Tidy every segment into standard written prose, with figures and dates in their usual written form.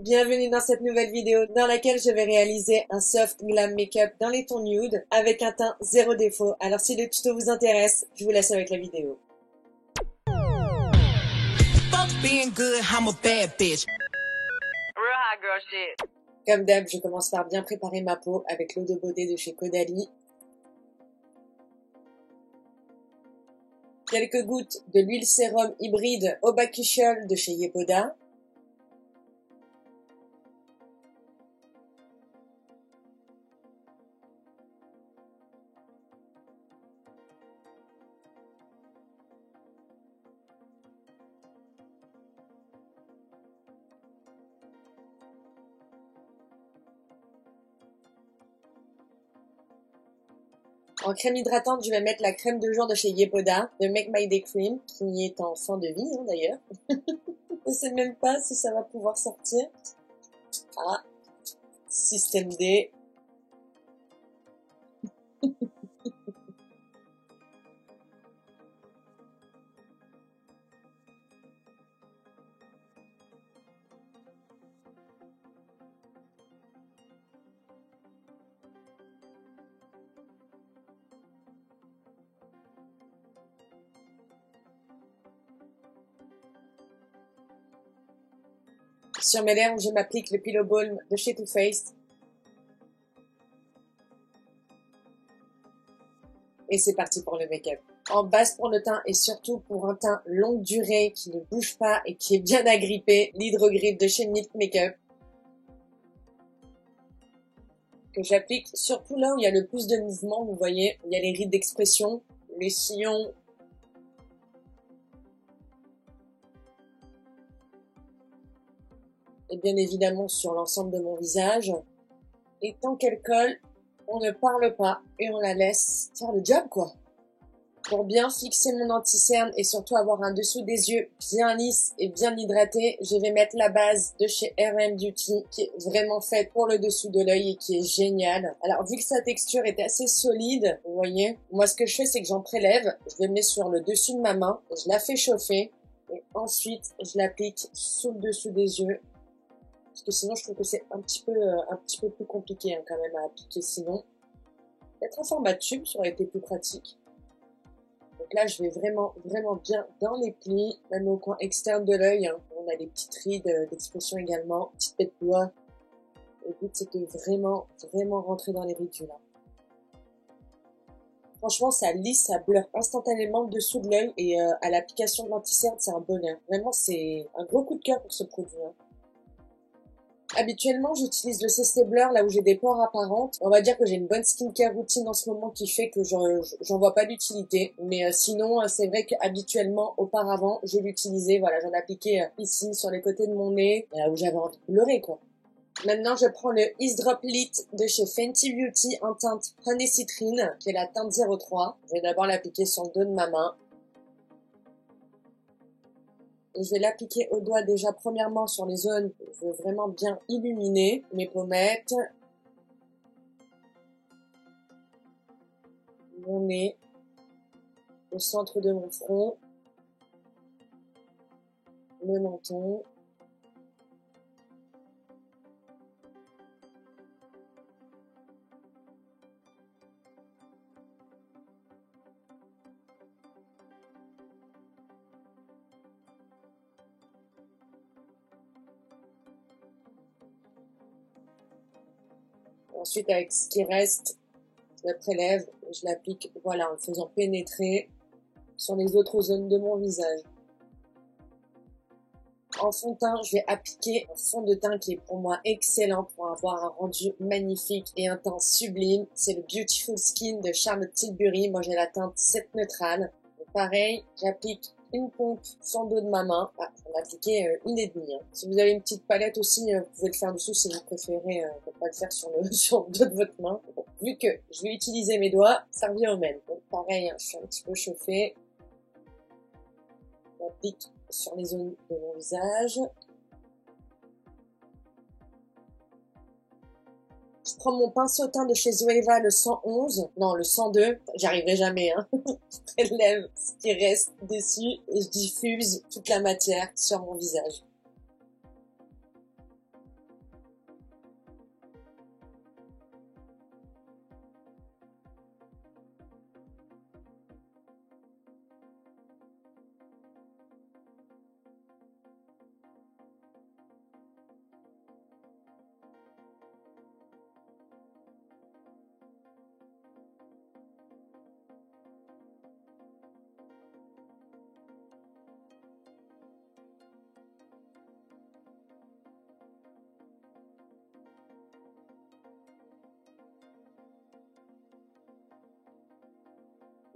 Bienvenue dans cette nouvelle vidéo dans laquelle je vais réaliser un soft glam make-up dans les tons nude avec un teint zéro défaut. Alors si le tuto vous intéresse, je vous laisse avec la vidéo. Comme d'hab, je commence par bien préparer ma peau avec l'eau de beauté de chez Caudalie. Quelques gouttes de l'huile sérum hybride au bakuchiol de chez Yepoda. En crème hydratante, je vais mettre la crème de jour de chez Yepoda, de Make My Day Cream, qui est en fin de vie d'ailleurs. Je sais même pas si ça va pouvoir sortir. Ah, système D. Sur mes lèvres, je m'applique le Pillow Balm de chez Too Faced. Et c'est parti pour le make-up. En base pour le teint et surtout pour un teint longue durée qui ne bouge pas et qui est bien agrippé, l'Hydro-Grip de chez Milk Makeup. Que j'applique surtout là où il y a le plus de mouvement, vous voyez, il y a les rides d'expression, les sillons. Et bien évidemment sur l'ensemble de mon visage. Et tant qu'elle colle, on ne parle pas et on la laisse faire le job quoi. Pour bien fixer mon anti-cerne et surtout avoir un dessous des yeux bien lisse et bien hydraté, je vais mettre la base de chez RM Beauty qui est vraiment faite pour le dessous de l'œil et qui est géniale. Alors vu que sa texture est assez solide, vous voyez, moi ce que je fais c'est que j'en prélève, je le mets sur le dessus de ma main, je la fais chauffer et ensuite je l'applique sous le dessous des yeux. Parce que sinon je trouve que c'est un petit peu plus compliqué quand même à appliquer sinon. Peut-être un format tube, ça aurait été plus pratique. Donc là, je vais vraiment bien dans les plis, même au coin externe de l'œil. On a des petites rides d'expression également, petites pets de doigts. Le but, c'est de vraiment rentrer dans les ridules. Franchement, ça lisse, ça blur instantanément le dessous de l'œil et à l'application de l'anti-cerne, c'est un bonheur. Vraiment, c'est un gros coup de cœur pour ce produit. Habituellement, j'utilise le CC Blur là où j'ai des pores apparentes. On va dire que j'ai une bonne skincare routine en ce moment qui fait que j'en vois pas d'utilité. Mais sinon, c'est vrai qu'habituellement, auparavant, je l'utilisais. Voilà, j'en appliquais ici, sur les côtés de mon nez, là où j'avais envie de pleurer, quoi. Maintenant, je prends le Ease Drop Lit de chez Fenty Beauty en teinte Honey Citrine, qui est la teinte 03. Je vais d'abord l'appliquer sur le dos de ma main. Et je vais l'appliquer au doigt déjà premièrement sur les zones où je veux vraiment bien illuminer mes pommettes, mon nez, le centre de mon front, le menton. Ensuite, avec ce qui reste, je le prélève et je l'applique, voilà, en le faisant pénétrer sur les autres zones de mon visage. En fond de teint, je vais appliquer un fond de teint qui est pour moi excellent pour avoir un rendu magnifique et un teint sublime. C'est le Beautiful Skin de Charlotte Tilbury. Moi, j'ai la teinte 7 neutrale. Donc, pareil, j'applique une pompe sur le dos de ma main. Ah, j'en ai appliqué une et demie. Si vous avez une petite palette aussi, vous pouvez le faire dessous si vous préférez ne pas le faire sur le dos de votre main. Bon, vu que je vais utiliser mes doigts, ça revient au même. Donc pareil, je suis un petit peu chauffée. J'applique sur les zones de mon visage. Je prends mon pinceau teint de chez Zoeva, le 111, non le 102, j'y arriverai jamais, je prélève ce qui reste dessus et je diffuse toute la matière sur mon visage.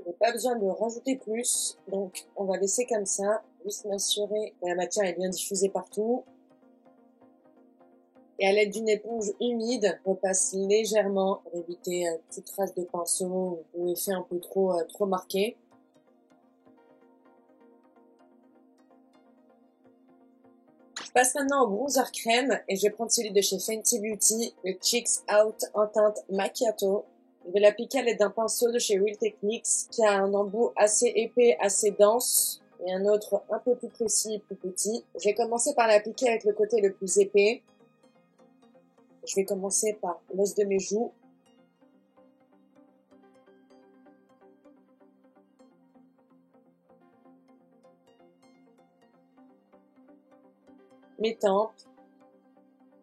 n'ai pas besoin de rajouter plus, donc on va laisser comme ça, juste m'assurer que la matière est bien diffusée partout. Et à l'aide d'une éponge humide, on repasse légèrement pour éviter toute trace de pinceau ou effet un peu trop marqué. Je passe maintenant au bronzer crème et je vais prendre celui de chez Fenty Beauty, le Cheeks Out en teinte Macchiato. Je vais l'appliquer à l'aide d'un pinceau de chez Real Techniques qui a un embout assez épais, assez dense et un autre un peu plus précis et plus petit. Je vais commencer par l'appliquer avec le côté le plus épais. Je vais commencer par l'os de mes joues. Mes tempes,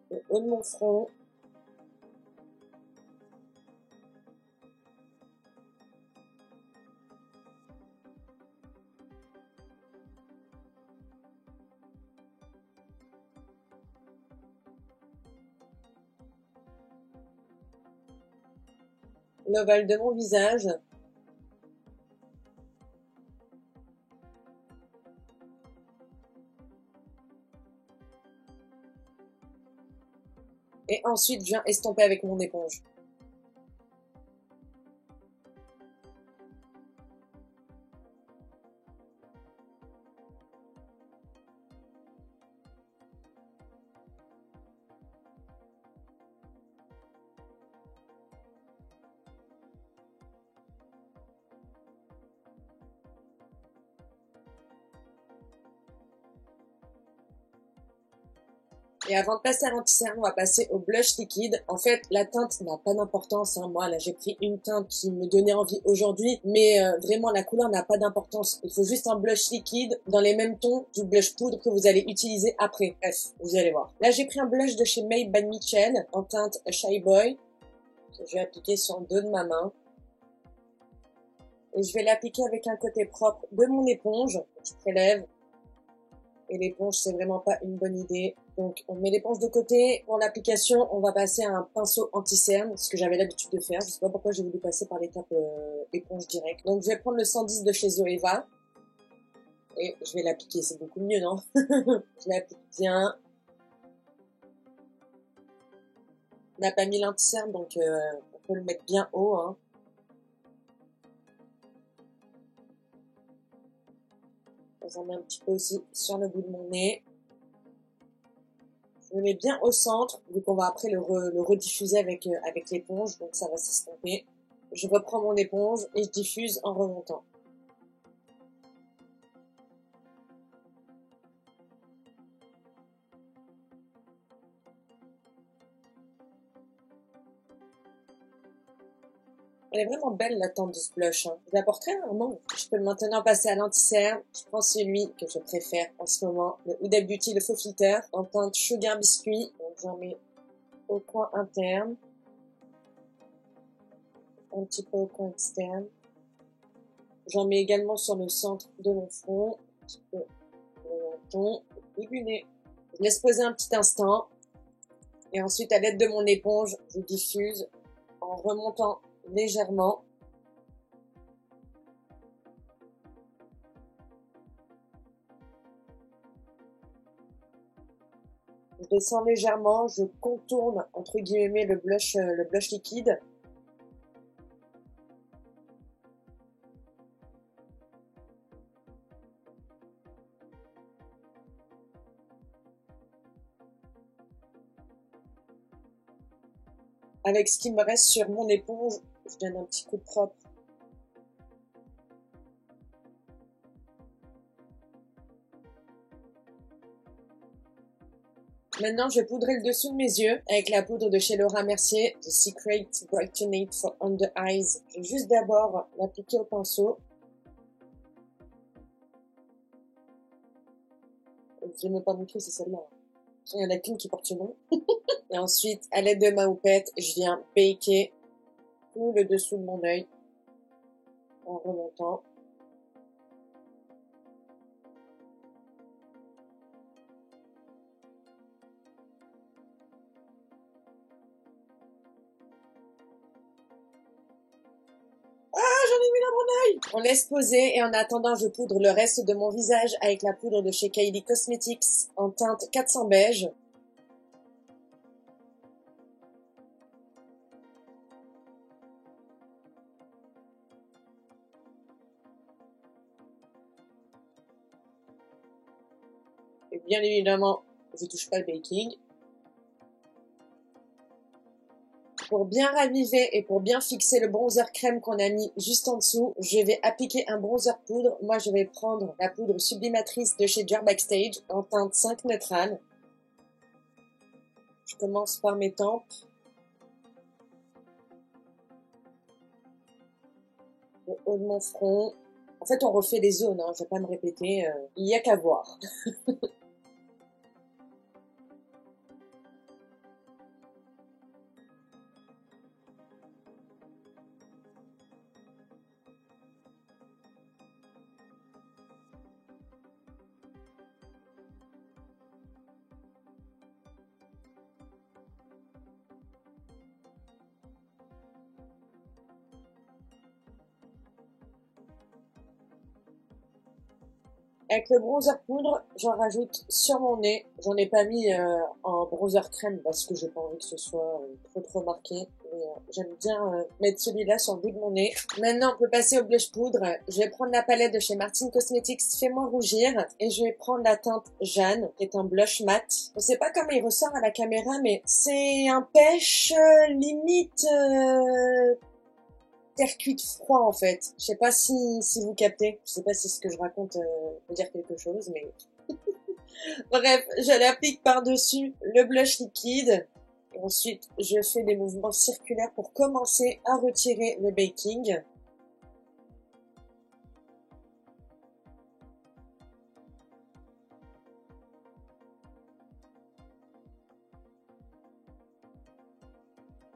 le haut de mon front, l'ovale de mon visage, et ensuite je viens estomper avec mon éponge. Et avant de passer à l'anti-cerne, on va passer au blush liquide. En fait, la teinte n'a pas d'importance. Moi, là, j'ai pris une teinte qui me donnait envie aujourd'hui, mais vraiment, la couleur n'a pas d'importance. Il faut juste un blush liquide dans les mêmes tons du blush poudre que vous allez utiliser après. Bref, vous allez voir. Là, j'ai pris un blush de chez Made by Michel en teinte Shy Boy que je vais appliquer sur le dos de ma main. Et je vais l'appliquer avec un côté propre de mon éponge. Je prélève. Et l'éponge, c'est vraiment pas une bonne idée. Donc, on met l'éponge de côté. Pour l'application, on va passer à un pinceau anti-cerne, ce que j'avais l'habitude de faire. Je sais pas pourquoi j'ai voulu passer par l'étape éponge directe. Donc, je vais prendre le 110 de chez Zoeva. Et je vais l'appliquer. C'est beaucoup mieux, non? Je l'applique bien. On n'a pas mis l'anti-cerne, donc on peut le mettre bien haut, hein. J'en mets un petit peu aussi sur le bout de mon nez. Je le mets bien au centre, vu qu'on va après le rediffuser avec l'éponge, donc ça va s'estomper. Je reprends mon éponge et je diffuse en remontant. Elle est vraiment belle la teinte de ce blush. Je la porte très rarement. Je peux maintenant passer à l'anti-cerne. Je prends celui que je préfère en ce moment, le Huda Beauty, le faux filter, en teinte Sugar Biscuit. Donc j'en mets au coin interne, un petit peu au coin externe. J'en mets également sur le centre de mon front, un petit peu de mon menton et du nez. Je laisse poser un petit instant. Et ensuite, à l'aide de mon éponge, je diffuse en remontant légèrement. Je descends légèrement, je contourne entre guillemets le blush liquide. Avec ce qui me reste sur mon éponge, je donne un petit coup de propre. Maintenant, je vais poudrer le dessous de mes yeux avec la poudre de chez Laura Mercier, The Secret Brightening for Under Eyes. Je vais juste d'abord l'appliquer au pinceau. Je n'ai même pas montré, c'est celle-là. Il n'y en a qu'une qui porte ce nom. Et ensuite, à l'aide de ma houppette, je viens baker tout le dessous de mon œil en remontant. Ah, j'en ai mis la œil. On laisse poser et en attendant, je poudre le reste de mon visage avec la poudre de chez Kylie Cosmetics en teinte 400 beige. Et bien évidemment, je touche pas le baking. Pour bien raviver et pour bien fixer le bronzer crème qu'on a mis juste en dessous, je vais appliquer un bronzer poudre. Moi, je vais prendre la poudre sublimatrice de chez Dior Backstage en teinte 5 neutrale. Je commence par mes tempes. Le haut de mon front. En fait, on refait les zones, hein, je vais pas me répéter. Il y a qu'à voir. Avec le bronzer poudre, j'en rajoute sur mon nez. J'en ai pas mis en bronzer crème parce que j'ai pas envie que ce soit trop marqué. Mais j'aime bien mettre celui-là sur le bout de mon nez. Maintenant, on peut passer au blush poudre. Je vais prendre la palette de chez Martin Cosmetics Fais-moi rougir. Et je vais prendre la teinte Jeanne, qui est un blush mat. Je sais pas comment il ressort à la caméra, mais c'est un pêche limite... terre cuite froid en fait. Je sais pas si vous captez. Je sais pas si ce que je raconte veut dire quelque chose, mais... Bref, je l'applique par-dessus le blush liquide. Et ensuite, je fais des mouvements circulaires pour commencer à retirer le baking.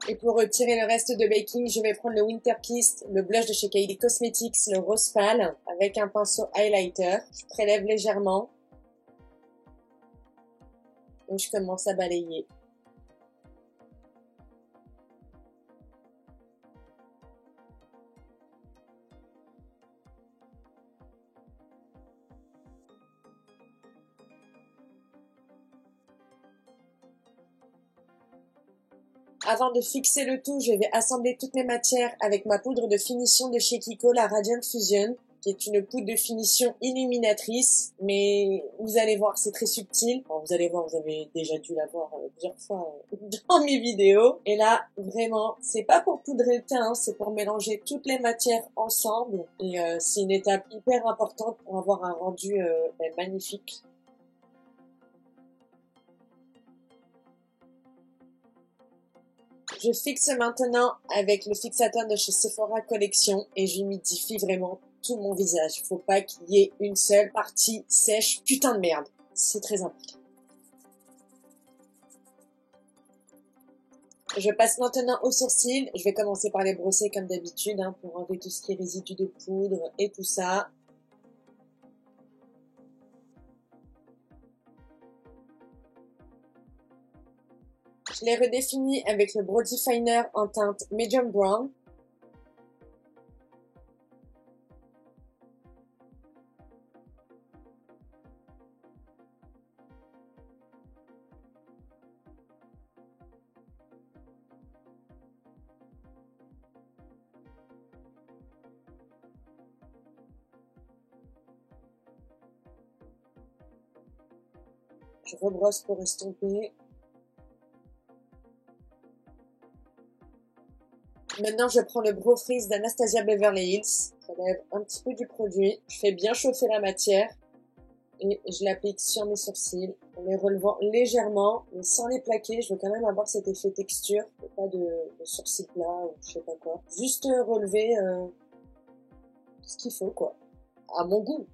Et pour retirer le reste de baking, je vais prendre le Winter Kiss, le blush de chez Kylie Cosmetics, le rose pâle, avec un pinceau highlighter. Je prélève légèrement. Et je commence à balayer. Avant de fixer le tout, je vais assembler toutes mes matières avec ma poudre de finition de chez Kiko, la Radiant Fusion, qui est une poudre de finition illuminatrice, mais vous allez voir, c'est très subtil. Enfin, vous allez voir, vous avez déjà dû la voir plusieurs fois dans mes vidéos. Et là, vraiment, c'est pas pour poudrer le teint, hein, c'est pour mélanger toutes les matières ensemble. Et c'est une étape hyper importante pour avoir un rendu magnifique. Je fixe maintenant avec le fixateur de chez Sephora Collection et j'humidifie vraiment tout mon visage. Faut pas qu'il y ait une seule partie sèche. Putain de merde. C'est très important. Je passe maintenant aux sourcils. Je vais commencer par les brosser comme d'habitude hein, pour enlever tout ce qui est résidu de poudre et tout ça. Je les redéfinis avec le Brow Definer en teinte Medium Brown. Je rebrosse pour estomper. Maintenant, je prends le Brow Freeze d'Anastasia Beverly Hills. Je relève un petit peu du produit. Je fais bien chauffer la matière. Et je l'applique sur mes sourcils en les relevant légèrement, mais sans les plaquer. Je veux quand même avoir cet effet texture, et pas de sourcils plats ou je sais pas quoi. Juste relever ce qu'il faut, quoi. À mon goût.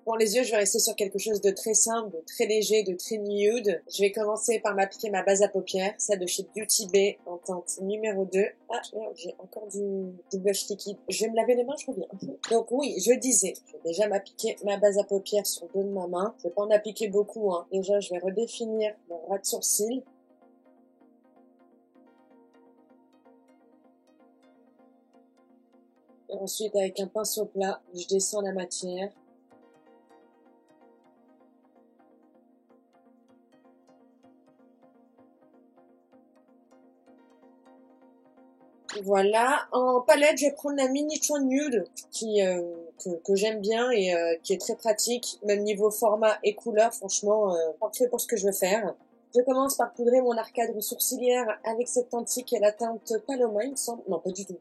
Pour les yeux, je vais rester sur quelque chose de très simple, de très léger, de très nude. Je vais commencer par m'appliquer ma base à paupières, celle de chez Beauty Bay en teinte numéro 2. Ah merde, j'ai encore du blush liquide. Je vais me laver les mains, je reviens. Donc oui, je disais, je vais déjà m'appliquer ma base à paupières sur le dos de ma main. Je vais pas en appliquer beaucoup, hein. Déjà, je vais redéfinir mon ras de sourcil. Et ensuite, avec un pinceau plat, je descends la matière. Voilà, en palette, je vais prendre la Mini Chouan Nude que j'aime bien et qui est très pratique, même niveau format et couleur, franchement, parfait pour ce que je veux faire. Je commence par poudrer mon arcade sourcilière avec cette teinte qui est la teinte Paloma, il me semble. Non, pas du tout.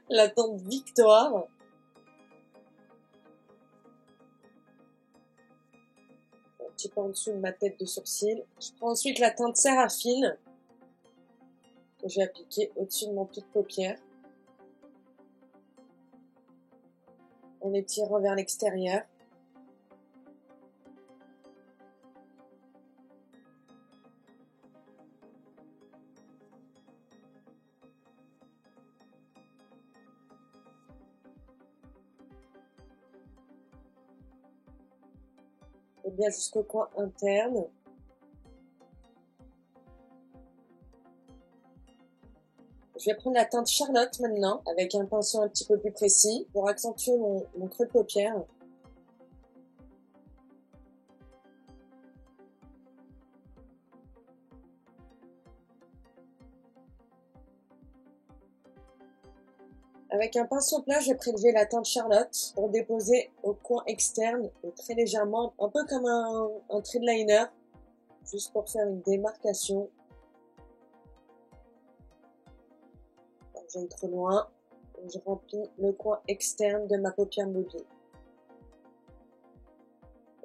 La teinte Victoire. Un petit peu en dessous de ma tête de sourcil. Je prends ensuite la teinte Séraphine que j'ai appliquée au-dessus de mon pli de paupière. En étirant vers l'extérieur. Et bien jusqu'au coin interne. Je vais prendre la teinte Charlotte maintenant, avec un pinceau un petit peu plus précis, pour accentuer mon creux de paupière. Avec un pinceau plat, je vais prélever la teinte Charlotte pour déposer au coin externe, et très légèrement, un peu comme un trait de liner, juste pour faire une démarcation. Quand j'aille trop loin, je remplis le coin externe de ma paupière mobile.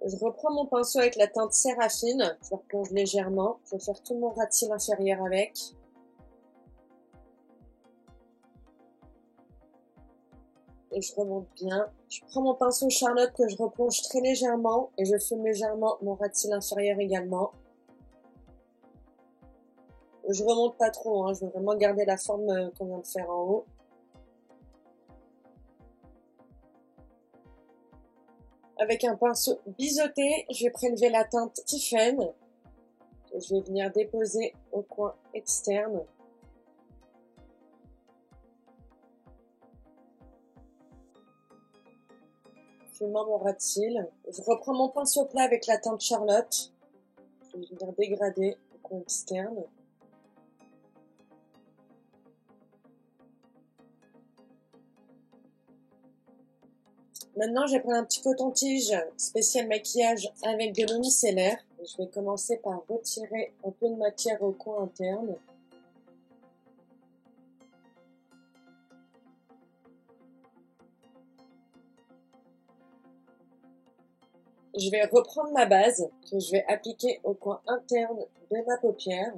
Je reprends mon pinceau avec la teinte Séraphine, je le replonge légèrement, je vais faire tout mon ras de cils inférieur avec. Et je remonte bien. Je prends mon pinceau Charlotte que je replonge très légèrement et je fume légèrement mon ras de cils inférieur également. Je remonte pas trop, je veux vraiment garder la forme qu'on vient de faire en haut. Avec un pinceau biseauté, je vais prélever la teinte Tiffen que je vais venir déposer au coin externe. Fumant mon ras de cils. Je reprends mon pinceau plat avec la teinte Charlotte. Je vais venir dégrader au coin externe. Maintenant, je vais prendre un petit coton-tige spécial maquillage avec de l'eau micellaire. Je vais commencer par retirer un peu de matière au coin interne. Je vais reprendre ma base que je vais appliquer au coin interne de ma paupière.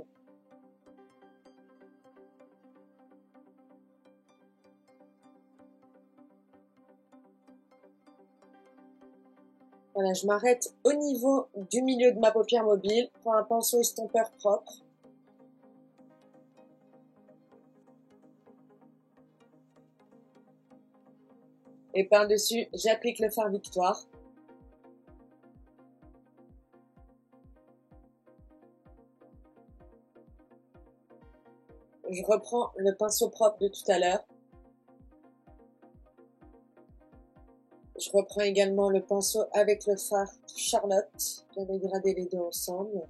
Voilà, je m'arrête au niveau du milieu de ma paupière mobile. Prends un pinceau estompeur propre. Et par-dessus, j'applique le fard Victoire. Je reprends le pinceau propre de tout à l'heure. Je reprends également le pinceau avec le fard Charlotte. J'avais gradé les deux ensemble.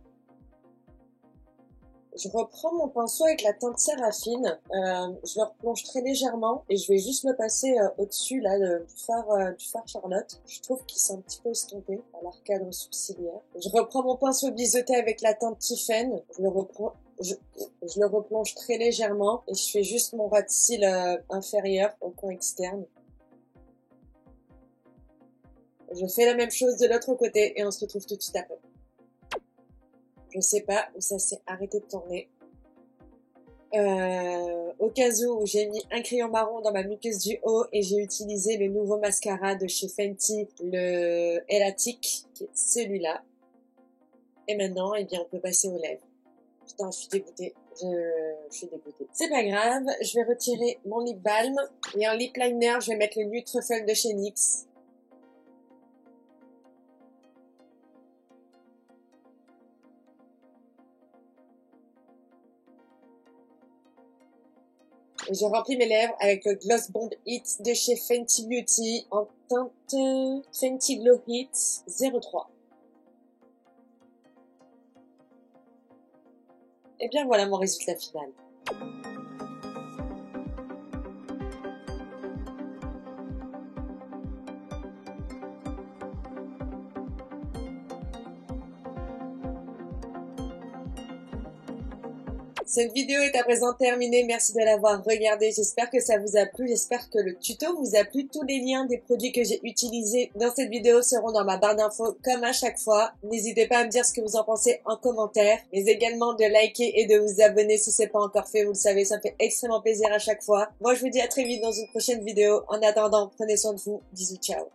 Je reprends mon pinceau avec la teinte Séraphine. Je le replonge très légèrement et je vais juste le passer au-dessus là du fard Charlotte. Je trouve qu'il s'est un petit peu estompé à l'arcade sourcilière. Je reprends mon pinceau biseauté avec la teinte Tiffen. Je le replonge très légèrement et je fais juste mon ras de cils inférieur au coin externe. Je fais la même chose de l'autre côté et on se retrouve tout de suite après. Je sais pas où ça s'est arrêté de tourner. Au cas où, j'ai mis un crayon marron dans ma muqueuse du haut et j'ai utilisé le nouveau mascara de chez Fenty, le Elatic, qui est celui-là. Et maintenant, eh bien, on peut passer aux lèvres. Putain, je suis dégoûtée. Je suis dégoûtée. C'est pas grave, je vais retirer mon lip balm. Et en lip liner, je vais mettre le Nude Truffle de chez NYX. Et je remplis mes lèvres avec le Gloss Bomb Hit de chez Fenty Beauty en teinte Fenty Glow Hit 03. Et bien voilà mon résultat final. Cette vidéo est à présent terminée, merci de l'avoir regardée, j'espère que ça vous a plu, j'espère que le tuto vous a plu. Tous les liens des produits que j'ai utilisés dans cette vidéo seront dans ma barre d'infos comme à chaque fois. N'hésitez pas à me dire ce que vous en pensez en commentaire, mais également de liker et de vous abonner si c'est pas encore fait, vous le savez, ça me fait extrêmement plaisir à chaque fois. Moi je vous dis à très vite dans une prochaine vidéo, en attendant, prenez soin de vous, bisous, ciao.